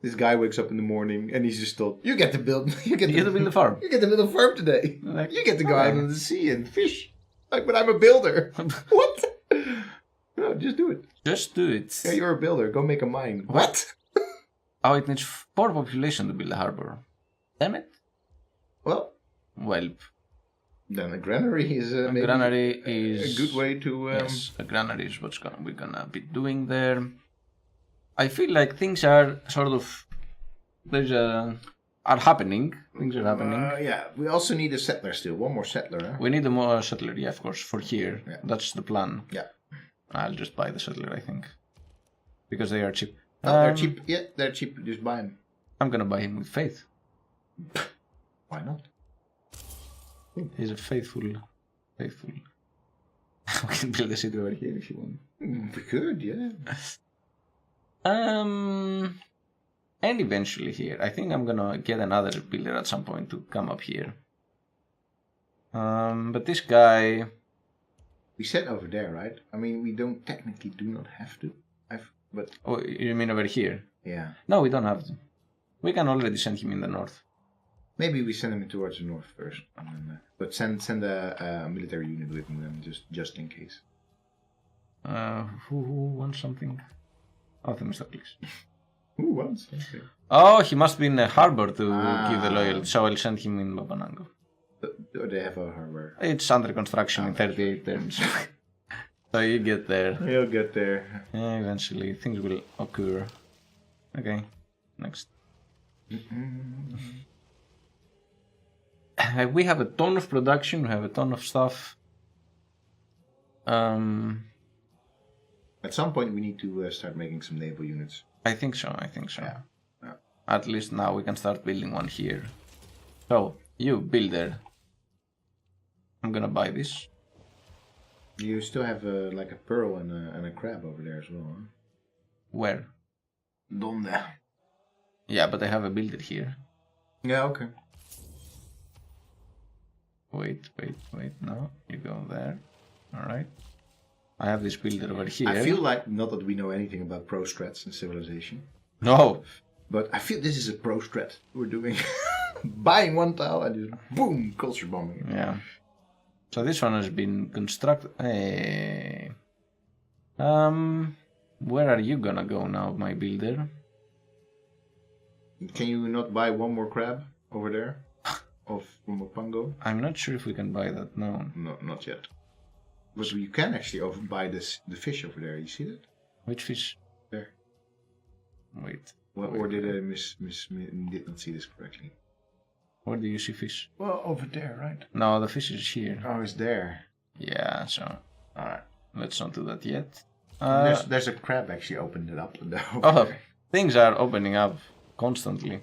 this guy wakes up in the morning and he's just told, "You get to build. You get to build a farm. You get to build a farm today. Like, you get to go out on the sea and fish." Like, but I'm a builder. What? No, just do it. Just do it. Yeah, you're a builder. Go make a mine. What? Oh, it needs 4 population to build a harbor. Damn it. Well. Then a granary is a good way to... Yes, a granary is what we're gonna be doing there. I feel like things are sort of... are happening. Things are happening. Yeah, we also need a settler still. One more settler. Huh? We need a more settler, yeah, of course, for here. Yeah. That's the plan. Yeah. I'll just buy the settler, I think. Because they are cheap. Oh, they're cheap. Yeah, they're cheap. Just buy them. I'm gonna buy him with faith. Why not? He's a faithful. We can build a city over here if you want. We could, yeah. And eventually here. I think I'm gonna get another builder at some point to come up here. But this guy... We said over there, right? I mean, we don't technically do not have to. But Oh, you mean over here? yeah. No, we don't have to. We can already send him in the north. Maybe we send him towards the north first. But send a military unit with him then, just in case. Who wants something? Oh, Themistocles. Who wants something? Oh, he must be in a harbor to give the loyalty, so I'll send him in Babanango. Or they have a harbor. It's under construction in 38 turns. So you get there. You'll get there. Yeah, eventually things will occur. Okay, next. We have a ton of production, we have a ton of stuff. At some point we need to start making some naval units. I think so. Yeah. At least now we can start building one here. So, you, builder. I'm gonna buy this. You still have like a pearl and a crab over there as well, huh? Where? Donde? Yeah, but I have a builder here. Yeah, okay. Wait. No, you go there. Alright. I have this builder over here. I feel like, not that we know anything about pro strats and civilization, No! but I feel this is a pro strat we're doing. Buying one tile and just boom, culture bombing. Yeah. So this one has been constructed. Hey. Where are you gonna go now, my builder? Can you not buy one more crab over there? From a pango? I'm not sure if we can buy that, no. No, not yet. But you can actually buy the fish over there. You see that? Which fish? There. Wait. Or did I did not see this correctly? Where do you see fish? Well, over there, right? No, the fish is here. Oh, it's there. Yeah, so... Alright. Let's not do that yet. There's a crab actually opened it up. Oh, things are opening up constantly.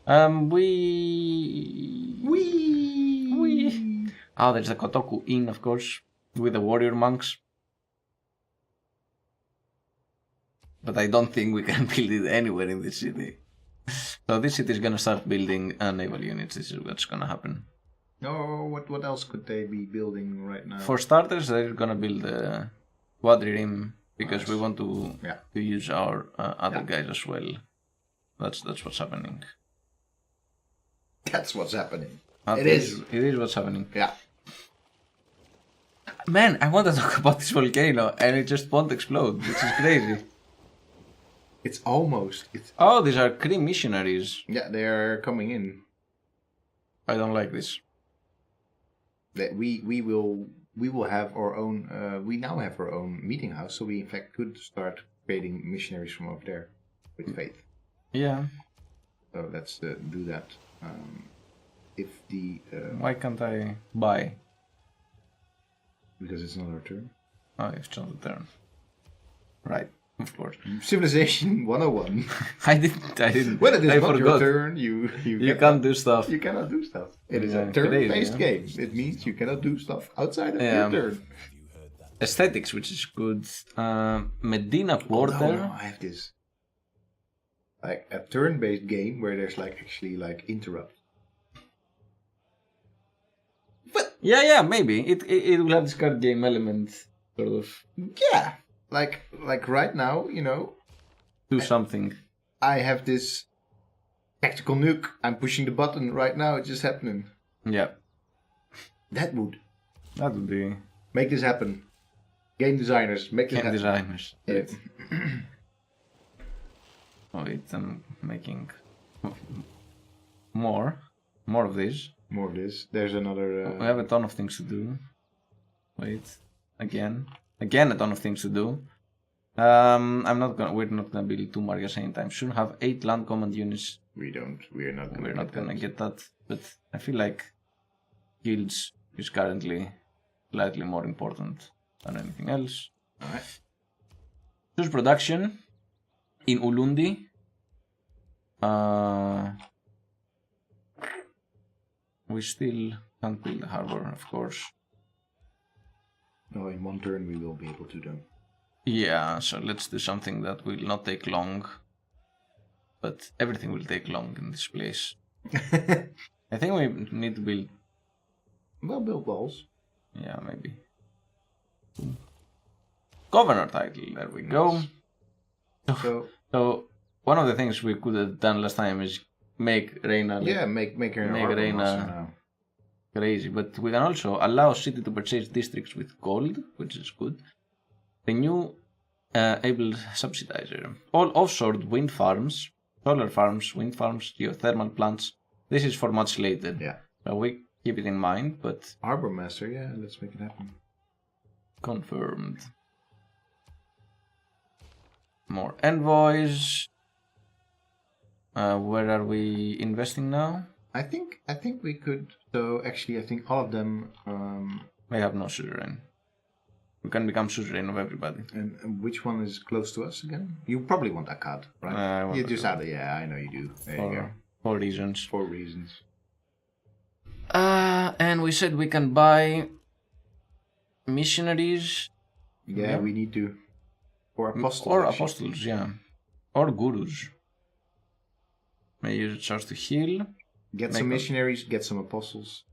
We. Oh, there's the Kotoku Inn, of course, with the warrior monks. But I don't think we can build it anywhere in this city. So this city is gonna start building naval units. This is what's gonna happen. Oh, what else could they be building right now? For starters, they're gonna build a quadrireme because we want to use our other guys as well. That's what's happening. That's what's happening. It is what's happening. Yeah. Man, I want to talk about this volcano and it just won't explode, which is crazy. It's almost. Oh, these are Kree missionaries. Yeah, they're coming in. I don't like this. That we will have our own. We now have our own meeting house, so we in fact could start creating missionaries from over there with faith. Yeah. So let's do that. If the why can't I buy? Because it's not our turn. Oh, it's not the turn. Right, of course. Civilization 101. I didn't. When it is I not forgot. your turn, you can't do stuff. You cannot do stuff. It is a turn-based game. It means you cannot do stuff outside of your turn. Aesthetics, which is good. Medina Porter. No, I have this. Like a turn-based game where there's like actually like interrupt. Yeah, maybe it will have this card game element, sort of. Yeah, like right now, you know. Do something. I have this tactical nuke. I'm pushing the button right now. It's just happening. Yeah. That would be. Make this happen. Game designers, make this happen. Game designers. Yeah. Wait, I'm making more of this. More of this. There's another. We have a ton of things to do. Wait, again a ton of things to do. We're not gonna build 2 Marias anytime soon. Have 8 land command units. We're not gonna get that. But I feel like guilds is currently slightly more important than anything else. Alright. Choose production in Ulundi. We still can't build the harbor, of course. No, in one turn we will be able to do. Yeah, so let's do something that will not take long. But everything will take long in this place. I think we need to build... Well, build walls. Yeah, maybe. Governor title, there we go. So one of the things we could have done last time is make Reina... make her Reina crazy. But we can also allow city to purchase districts with gold, which is good. The new able subsidizer. All offshore wind farms, solar farms, wind farms, geothermal plants. This is for much later. Yeah. So we keep it in mind, but... Harbor Master, yeah, let's make it happen. Confirmed. More envoys. Where are we investing now? I think we could. So actually, I think all of them. They have no suzerain. We can become suzerain of everybody. And which one is close to us again? You probably want Akkad, right? You just add it. Yeah, I know you do. There you go. 4 reasons. 4 reasons. And we said we can buy missionaries. Yeah, we need to. Or apostles. Or apostles, yeah. Or gurus. May use charge to heal. Get some missionaries, get some apostles.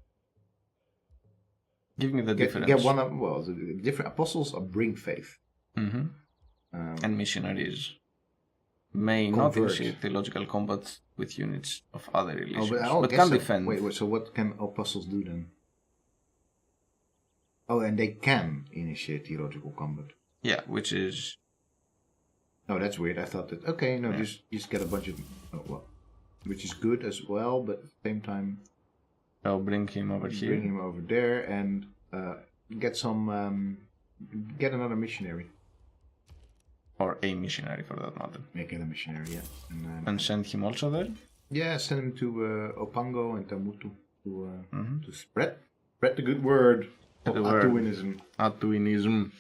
Give me the difference. Get one of, well, the different apostles bring faith. Mm-hmm. And missionaries may not initiate theological combat with units of other religions, but can defend. Wait, so what can apostles do then? Oh, and they can initiate theological combat. Yeah, which is... Oh, that's weird. I thought that, okay, no, just get a bunch of... Oh, well, which is good as well, but at the same time... I'll bring him over here. Bring him over there and get some... get another missionary. Or a missionary, for that matter. Make it a missionary, yeah. And send him also there? Yeah, send him to Opango and Tamutu to spread the good word of Atuinism. Atuinism.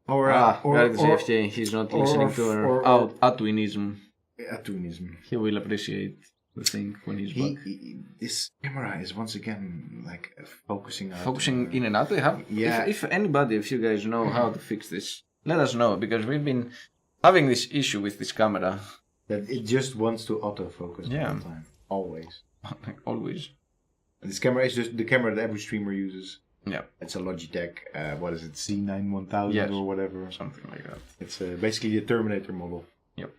Or FJ, he's not listening to our Atuinism. Atuinism. He will appreciate the thing when he's back. This camera is once again like focusing in and out. If anybody, if you guys know how to fix this, let us know, because we've been having this issue with this camera. That it just wants to autofocus all the time. Always. Always. And this camera is just the camera that every streamer uses. Yeah. It's a Logitech, what is it, C9-1000 or whatever. Something like that. It's basically a Terminator model. Yep.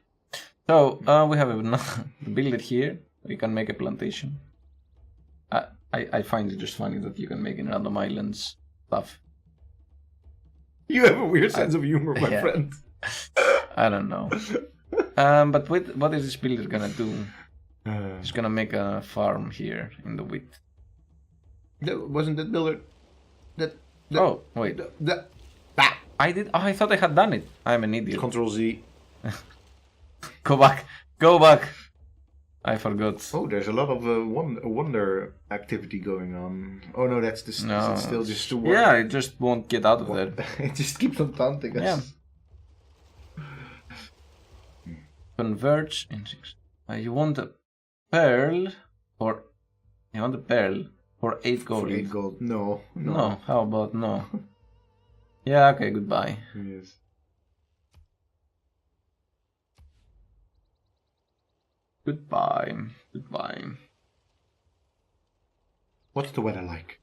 So, we have a build it here. We can make a plantation. I find it just funny that you can make in random islands stuff. You have a weird sense of humor, my friend. I don't know. But what is this builder gonna do? He's gonna make a farm here in the width. Wasn't that builder... Oh, wait. I did. Oh, I thought I had done it. I'm an idiot. Control Z. Go back. I forgot. Oh, there's a lot of wonder activity going on. Oh no, that's it's still just too. Yeah, it just won't get out of there. It just keeps on taunting us. Yeah. Converge in 6. You want a pearl for 8 gold. For 8 gold. No. How about no? Yeah. Okay. Goodbye. Yes. Goodbye. What's the weather like?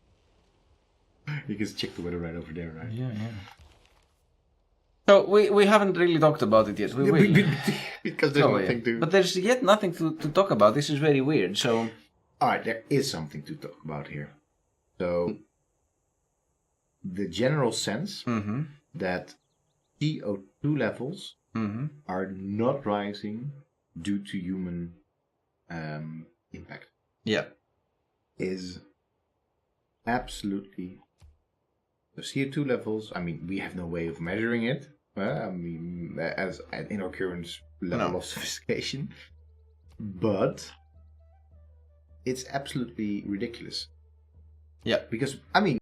You can check the weather right over there, right? Yeah. So we haven't really talked about it yet. We will. Because there's nothing to... But there's yet nothing to talk about. This is very weird, so... Alright, there is something to talk about here. So, the general sense that CO2 levels are not rising due to human impact. Yeah. Is absolutely... The CO2 levels, I mean, we have no way of measuring it. As in our current level of sophistication. But it's absolutely ridiculous. Yeah. Because, I mean,